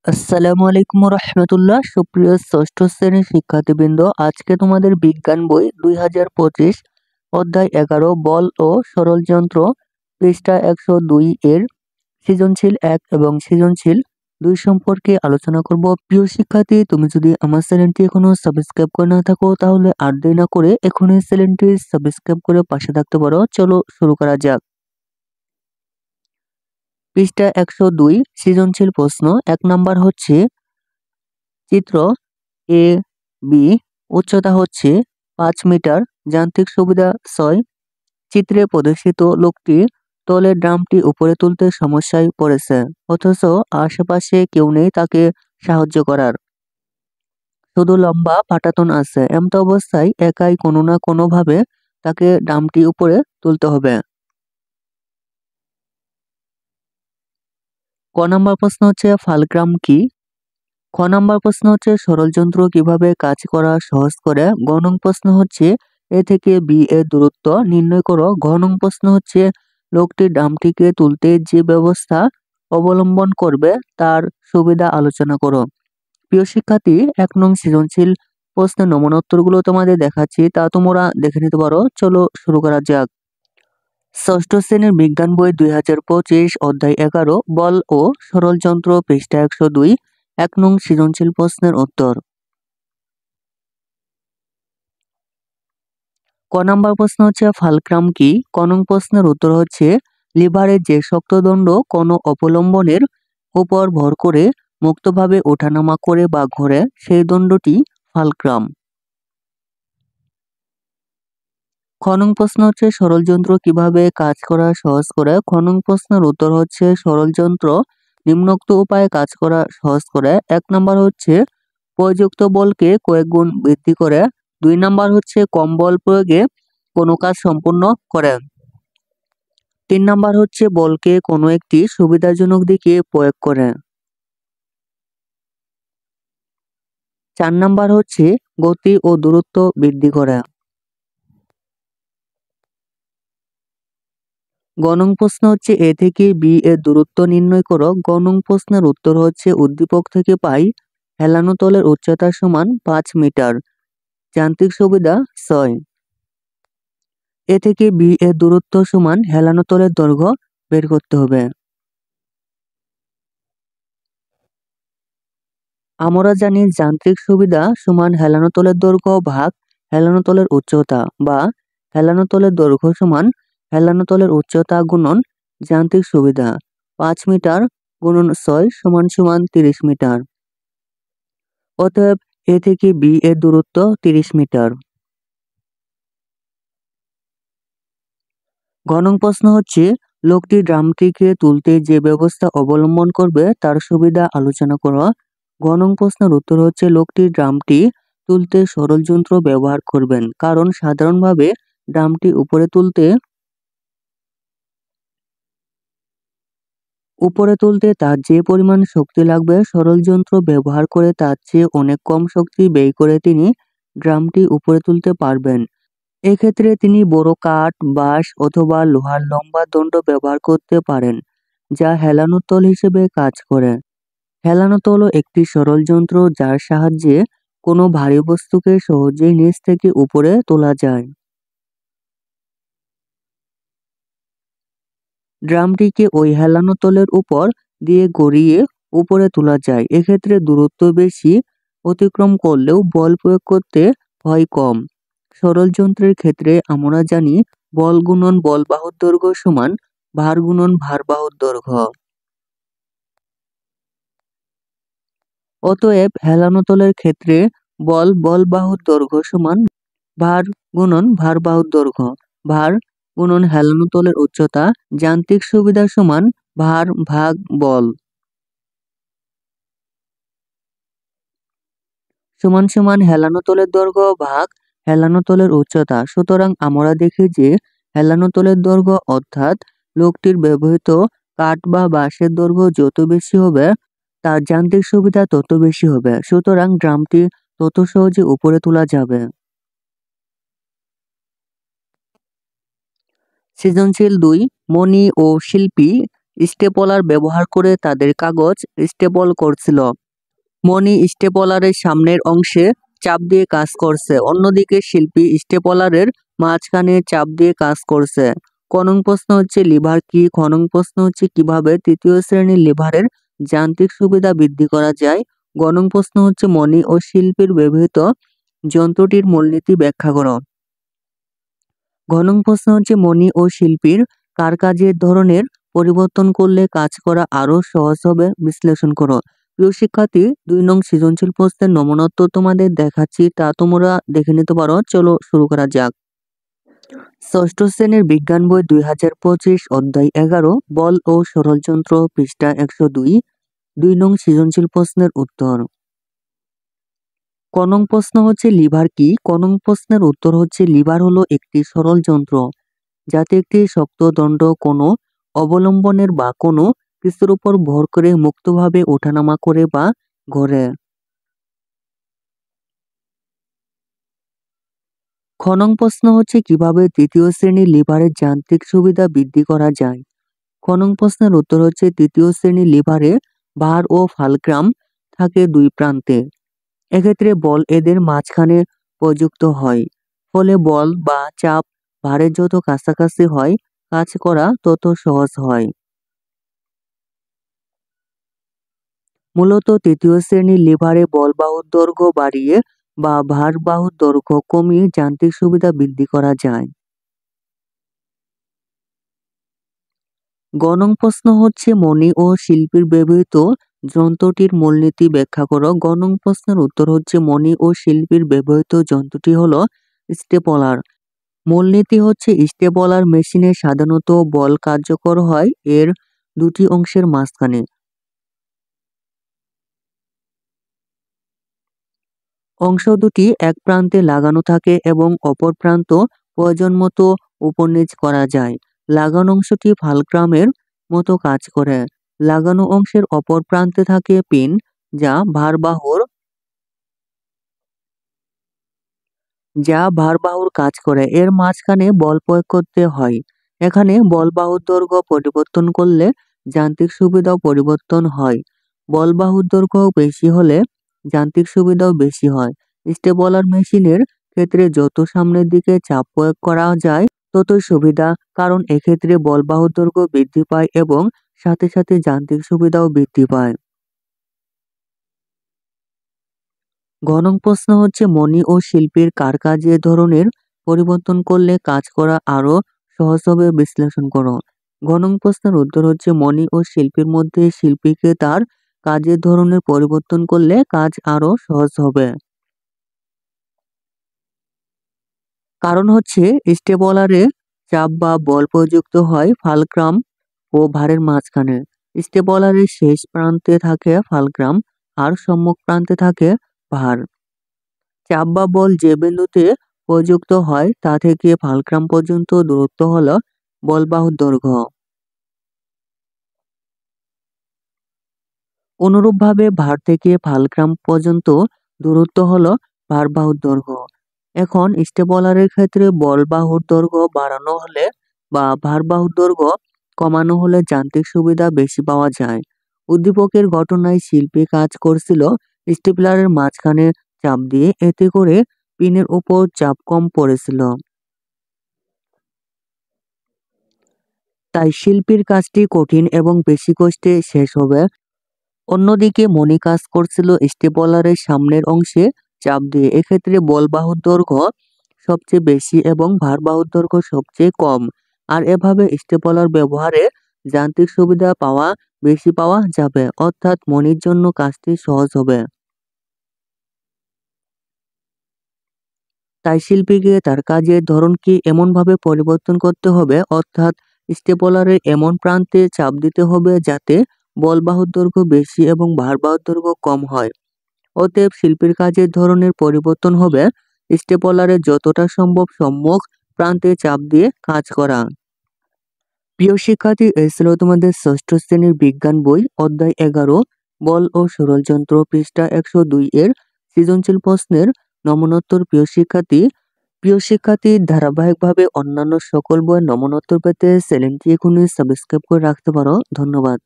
আসসালামু আলাইকুম রহমতুল্লাহ। সুপ্রিয় ষষ্ঠ শ্রেণীর শিক্ষার্থীবৃন্দ, আজকে তোমাদের বিজ্ঞান বই 2025 অধ্যায় 11 বল ও সরল যন্ত্র পৃষ্ঠা 102 এর সৃজনশীল 1 এবং সৃজনশীল 2 সম্পর্কে আলোচনা করব। প্রিয় শিক্ষার্থী, তুমি যদি আমার চ্যানেলটি এখনো সাবস্ক্রাইব করে না থাকো তাহলে আর দেরি না করে এখনই চ্যানেলটি সাবস্ক্রাইব করে পাশে থাকতে পারো। চলো শুরু করা যাক। পৃষ্ঠা 102 সৃজনশীল প্রশ্ন 1 নাম্বার হচ্ছে চিত্র এ বি, উচ্চতা হচ্ছে 5 মিটার, যান্ত্রিক সুবিধা 6। চিত্রে প্রদর্শিত লোকটি তলের ড্রামটি উপরে তুলতে সমস্যায় পড়েছে, অথচ আশেপাশে কেউ নেই তাকে সাহায্য করার। শুধু লম্বা পাটাতন আছে। এমত অবস্থায় একাই কোনো না কোনো ভাবে তাকে ড্রামটি উপরে তুলতে হবে। ক নাম্বার প্রশ্ন হচ্ছে ফালক্রাম কি? খ নাম্বার প্রশ্ন হচ্ছে সরল যন্ত্র কিভাবে কাজ করা সহজ করে? গ নং প্রশ্ন হচ্ছে এ থেকে বি এর দূরত্ব নির্ণয় করো। ঘ নং প্রশ্ন হচ্ছে লোকটি ড্রামটিকে তুলতে যে ব্যবস্থা অবলম্বন করবে তার সুবিধা আলোচনা করো। প্রিয় শিক্ষার্থী, 1 নং সৃজনশীল প্রশ্নের নমুনা উত্তরগুলো তোমাদের দেখাচ্ছি, তা তোমরা দেখে নিতে পারো। চলো শুরু করা যাক। ষষ্ঠ শ্রেণীর বিজ্ঞান বই 2025 অধ্যায় 11 বল ও সরল যন্ত্র পৃষ্ঠা 102 1 নং সৃজনশীল প্রশ্নের উত্তর। ক নাম্বার প্রশ্ন হচ্ছে ফালক্রাম কি? ক নং প্রশ্নের উত্তর হচ্ছে লিভারের যে শক্ত দণ্ড কোনো অবলম্বনের উপর ভর করে মুক্তভাবে ওঠানামা করে বা ঘোরে সেই দণ্ডটি ফালক্রাম। খ নং প্রশ্ন হচ্ছে সরল যন্ত্র কিভাবে কাজ করা সহজ করে? খ নং প্রশ্নের উত্তর হচ্ছে সরল যন্ত্র নিম্নোক্ত উপায়ে কাজ করা সহজ করে। 1 নাম্বার হচ্ছে প্রযুক্ত বলকে কয়েক গুণ বৃদ্ধি করে। 2 নাম্বার হচ্ছে কম বল প্রয়োগে কোনো কাজ সম্পূর্ণ করে। 3 নাম্বার হচ্ছে বলকে কোনো একটি সুবিধাজনক দিকে প্রয়োগ করে। 4 নাম্বার হচ্ছে গতি ও দূরত্ব বৃদ্ধি করে। গ নং প্রশ্ন হচ্ছে এ থেকে বি এর দূরত্ব নির্ণয় করো। গ নং প্রশ্নের উত্তর হচ্ছে উদ্দীপক থেকে পাই হেলানো তলের উচ্চতা সমান 5 মিটার, যান্ত্রিক সুবিধা 6। এ থেকে বি এর দূরত্ব সমান হেলানো তলের দৈর্ঘ্য বের করতে হবে। আমরা জানি যান্ত্রিক সুবিধা সমান হেলানো তলের দৈর্ঘ্য ভাগ হেলানো তলের উচ্চতা, বা হেলানো তলের দৈর্ঘ্য সমান হেলানো তলের উচ্চতা গুণন যান্ত্রিক সুবিধা। 5 মিটার গুণন 6 সমান সমান 30 মিটার। অতএব এ থেকে বি এর দূরত্ব 30 মিটার। ঘ নং প্রশ্ন হচ্ছে লোকটি ড্রামটিকে তুলতে যে ব্যবস্থা অবলম্বন করবে তার সুবিধা আলোচনা করো। ঘ নং প্রশ্নের উত্তর হচ্ছে লোকটি ড্রামটি তুলতে সরল যন্ত্র ব্যবহার করবেন, কারণ সাধারণভাবে ড্রামটি উপরে তুলতে তার যে পরিমাণ শক্তি লাগবে সরল যন্ত্র ব্যবহার করে তার চেয়ে অনেক কম শক্তি ব্যয় করে তিনি ড্রামটি উপরে তুলতে পারবেন। এক্ষেত্রে তিনি বড় কাঠ, বাঁশ অথবা লোহার লম্বা দণ্ড ব্যবহার করতে পারেন, যা হেলানো তল হিসেবে কাজ করে। হেলানো তল একটি সরল যন্ত্র যার সাহায্যে কোনো ভারী বস্তুকে সহজেই নিচ থেকে উপরে তোলা যায়। ড্রামটিকে ওই হেলানো তলের উপর দিয়ে গড়িয়ে উপরে তোলা যায়। এক্ষেত্রে দূরত্ব বেশি অতিক্রম করলেও বল প্রয়োগ করতে হয় কম। সরল যন্ত্রের ক্ষেত্রে আমরা জানি বল গুণন বল বাহুর দৈর্ঘ্য সমান ভার গুণন ভার বাহুর দৈর্ঘ্য। অতএব হেলানো তলের ক্ষেত্রে বল বাহুর দৈর্ঘ্য সমান ভার গুণন ভার বাহুর দৈর্ঘ্য। ভার গুণন হেলানো তলের উচ্চতা। যান্ত্রিক সুবিধা সমান ভার ভাগ বল সমান সমান হেলানো তলের দৈর্ঘ্য ভাগ হেলানো তলের উচ্চতা। সুতরাং আমরা দেখি যে হেলানো তলের দৈর্ঘ্য অর্থাৎ লোকটির ব্যবহৃত কাঠ বা বাঁশের দৈর্ঘ্য যত বেশি হবে তার যান্ত্রিক সুবিধা তত বেশি হবে। সুতরাং ড্রামটি তত সহজে উপরে তোলা যাবে। সৃজনশীল 2 মণি ও শিল্পী স্টেপলার ব্যবহার করে তাদের কাগজ স্টেপল করছিল। মণি স্টেপলারের সামনের অংশে চাপ দিয়ে কাজ করছে, অন্যদিকে শিল্পী স্টেপলারের মাঝখানে চাপ দিয়ে কাজ করছে। ক নং প্রশ্ন হচ্ছে লিভার কি? খ নং প্রশ্ন হচ্ছে কিভাবে তৃতীয় শ্রেণীর লিভারের যান্ত্রিক সুবিধা বৃদ্ধি করা যায়? গ নং প্রশ্ন হচ্ছে মণি ও শিল্পীর ব্যবহৃত যন্ত্রটির মূলনীতি ব্যাখ্যা করো। ঘ নং প্রশ্ন হচ্ছে মণি ও শিল্পীর কাজের ধরনের পরিবর্তন করলে কাজ করা আরো সহজ হবে, বিশ্লেষণ করো। প্রিয় শিক্ষার্থী, 2 নং সৃজনশীল প্রশ্নের নমুনোত্তর তোমাদের দেখাচ্ছি, তা তোমরা দেখে নিতে পারো। চলো শুরু করা যাক। ষষ্ঠ শ্রেণীর বিজ্ঞান বই 2025 অধ্যায় 11 বল ও সরলযন্ত্র, পৃষ্ঠা 102। 2 নং সৃজনশীল প্রশ্নের উত্তর। ক নং প্রশ্ন হচ্ছে লিভার কি? ক নং প্রশ্নের উত্তর হচ্ছে লিভার হলো একটি সরল যন্ত্র যাতে একটি শক্ত দণ্ড কোনো অবলম্বনের বা কোনো কিছুর উপর ভর করে মুক্তভাবে ওঠানামা করে বা ঘোরে। খ নং প্রশ্ন হচ্ছে কিভাবে তৃতীয় শ্রেণীর লিভারের যান্ত্রিক সুবিধা বৃদ্ধি করা যায়? খ নং প্রশ্নের উত্তর হচ্ছে তৃতীয় শ্রেণীর লিভারে ভার ও ফালক্রাম থাকে 2 প্রান্তে। এক্ষেত্রে বল এদের মাঝখানে প্রযুক্ত হয়, ফলে বল বা চাপ ভারের যত কাছাকাছি হয় কাজ করা তত সহজ হয়। মূলত তৃতীয় শ্রেণীর লিভারে বল বাহুর দৈর্ঘ্য বাড়িয়ে বা ভার বাহুর দৈর্ঘ্য কমিয়ে যান্ত্রিক সুবিধা বৃদ্ধি করা যায়। গ নং প্রশ্ন হচ্ছে মণি ও শিল্পীর ব্যবহৃত যন্ত্রটির মূলনীতি ব্যাখ্যা করো। গ নং প্রশ্নের উত্তর হচ্ছে মণি ও শিল্পীর ব্যবহৃত যন্ত্রটি হলো স্টেপলার। মূলনীতি হচ্ছে স্টেপলার মেশিনে সাধারণত বল কার্যকর হয় এর 2টি অংশের মাঝখানে। অংশ দুটি এক প্রান্তে লাগানো থাকে এবং অপর প্রান্ত প্রয়োজন মতো উপর নিচ করা যায়। লাগানো অংশটি ফালক্রামের মতো কাজ করে। লাগানো অংশের অপর প্রান্তে থাকে পিন যা ভারবাহুর কাজ করে। এর মাঝখানে বল প্রয়োগ করতে হয়। এখানে বলবাহুর দৈর্ঘ্য পরিবর্তন করলে যান্ত্রিক সুবিধাও পরিবর্তন হয়। বলবাহুর দৈর্ঘ্য বেশি হলে যান্ত্রিক সুবিধাও বেশি হয়। স্টেপলার মেশিনের ক্ষেত্রে যত সামনের দিকে চাপ প্রয়োগ করা যায় ততই সুবিধা, কারণ এক্ষেত্রে বলবাহুর দৈর্ঘ্য বৃদ্ধি পায় এবং সাথে সাথে যান্ত্রিক সুবিধাও বৃদ্ধি পায়। ঘ নং প্রশ্ন হচ্ছে মণি ও শিল্পীর কাজের ধরনের পরিবর্তন করলে কাজ করা আরো সহজ হবে, বিশ্লেষণ করো। ঘ নং প্রশ্নের উত্তর হচ্ছে মণি ও শিল্পীর মধ্যে শিল্পীকে তার কাজের ধরনের পরিবর্তন করলে কাজ আরো সহজ হবে। কারণ হচ্ছে স্টেপলারে চাপ বা বল প্রযুক্ত হয় ফালক্রাম ও ভারের মাঝখানে। স্টেপলারের শেষ প্রান্তে থাকে ফালক্রাম আর সম্মুখ প্রান্তে থাকে ভার। চাপ বা বল যে বিন্দুতে প্রযুক্ত হয় তা থেকে ফালক্রাম পর্যন্ত দূরত্ব হল বলবাহুর দৈর্ঘ্য। অনুরূপভাবে ভার থেকে ফালক্রাম পর্যন্ত দূরত্ব হল ভারবাহুর দৈর্ঘ্য। এখন স্টেপলারের ক্ষেত্রে বলবাহুর দৈর্ঘ্য বাড়ানো হলে বা ভারবাহুর দৈর্ঘ্য কমানো হলে যান্ত্রিক সুবিধা বেশি পাওয়া যায়। উদ্দীপকের ঘটনায় শিল্পী কাজ করছিল স্টেপলারের মাঝখানে চাপ দিয়ে, এতে করে পিনের উপর চাপ কম পড়েছিল। তাই শিল্পীর কাজটি কঠিন এবং বেশি কষ্টে শেষ হবে। অন্যদিকে মণি কাজ করছিল স্টেপলারের সামনের অংশে চাপ দিয়ে, এক্ষেত্রে বলবাহুর দৈর্ঘ্য সবচেয়ে বেশি এবং ভারবাহুর দৈর্ঘ্য সবচেয়ে কম। আর এভাবে স্টেপলার ব্যবহারে যান্ত্রিক সুবিধা বেশি পাওয়া যাবে, অর্থাৎ মণির জন্য কাজটি সহজ হবে। তাই শিল্পীকে তার কাজের ধরনকে এমনভাবে পরিবর্তন করতে হবে, অর্থাৎ স্টেপলারের এমন প্রান্তে চাপ দিতে হবে যাতে বলবাহুর দৈর্ঘ্য বেশি এবং ভারবাহুর দৈর্ঘ্য কম হয়। অতএব শিল্পীর কাজের ধরনের পরিবর্তন হবে স্টেপলারে যতটা সম্ভব সম্মুখ প্রান্তে চাপ দিয়ে কাজ করা। প্রিয় শিক্ষার্থী, এই ছিল তোমাদের ষষ্ঠ শ্রেণীর বিজ্ঞান বই অধ্যায় 11 বল ও সরলযন্ত্র, পৃষ্ঠা 102 এর সৃজনশীল প্রশ্নের নমুনোত্তর। প্রিয় শিক্ষার্থী, প্রিয় শিক্ষার্থী, ধারাবাহিকভাবে অন্যান্য সকল বইয়ের নমুনা উত্তর পেতে চ্যানেলটি এখনই সাবস্ক্রাইব করে রাখতে পারো। ধন্যবাদ।